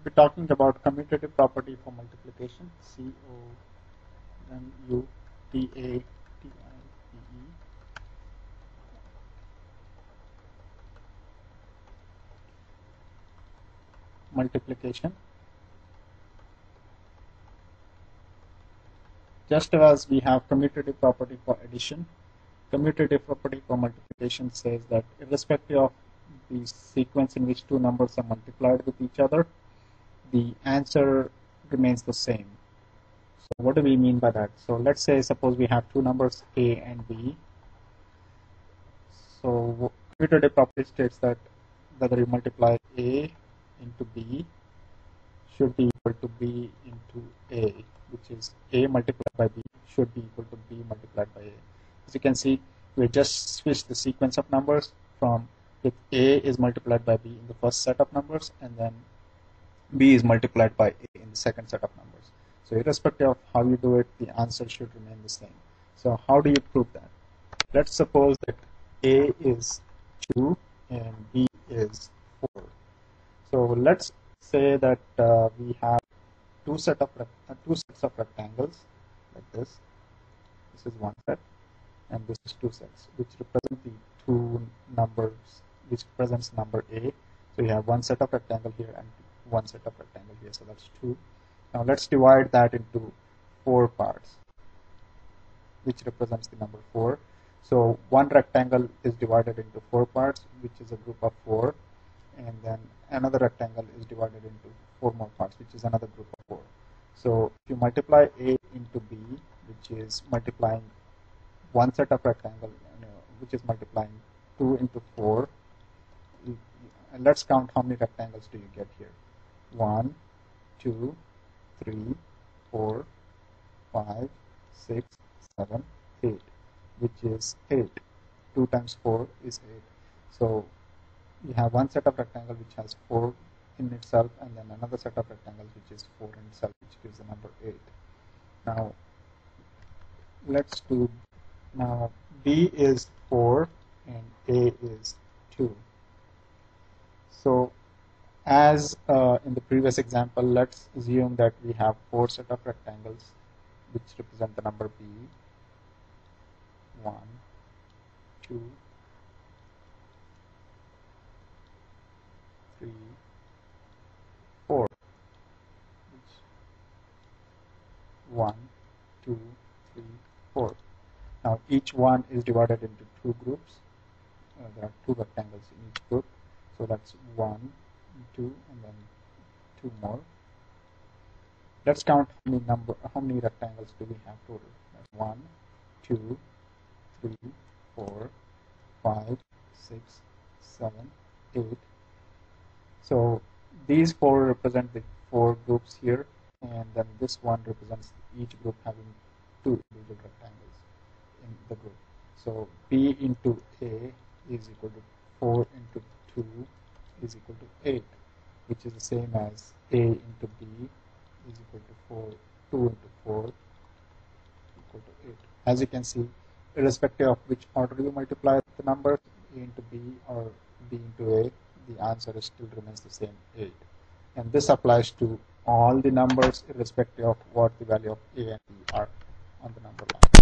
be talking about commutative property for multiplication. C-O-M-U-T-A-T-I-V-E. Multiplication. Just as we have commutative property for addition, commutative property for multiplication says that irrespective of the sequence in which two numbers are multiplied with each other, the answer remains the same. So what do we mean by that? So let's say, suppose we have two numbers A and B. So commutative property states that whether you multiply A into B should be equal to B into A, which is A multiplied by B should be equal to B multiplied by A. As you can see, we just switched the sequence of numbers from with A is multiplied by B in the first set of numbers, and then B is multiplied by A in the second set of numbers. So irrespective of how you do it, the answer should remain the same. So how do you prove that? Let's suppose that A is 2 and B is 4. So let's say that we have two sets of rectangles like this. This is one set, and this is two sets, which represent the two numbers, which represents number A. So you have one set of rectangle here and one set of rectangle here, so that's 2. Now let's divide that into 4 parts, which represents the number 4. So one rectangle is divided into 4 parts, which is a group of 4, and then another rectangle is divided into 4 more parts, which is another group of 4. So if you multiply A into B, which is multiplying one set of rectangle, which is multiplying 2 into 4, and let's count how many rectangles do you get here. 1, 2, 3, 4, 5, 6, 7, 8, which is 8. 2 times 4 is 8. So you have one set of rectangle which has 4 in itself, and then another set of rectangles which is 4 in itself, which gives the number 8. Now let's do, now B is 4 and A is 2. So as in the previous example, let's assume that we have 4 set of rectangles which represent the number B. 1, 2, 3, 4. 1, 2, 3, 4. Now each one is divided into 2 groups. There are 2 rectangles in each group. So that's 1, 2, and then 2 more. Let's count how many rectangles do we have total. That's 1, 2, 3, 4, 5, 6, 7, 8. So these 4 represent the 4 groups here, and then this one represents each group having 2 individual rectangles in the group. So B into A is equal to 4 into 2 is equal to 8, which is the same as A into B is equal to 4, 2 into 4 equal to 8. As you can see, irrespective of which order you multiply the numbers, A into B or B into A, the answer still remains the same, 8. And this applies to all the numbers irrespective of what the value of A and B are on the number line.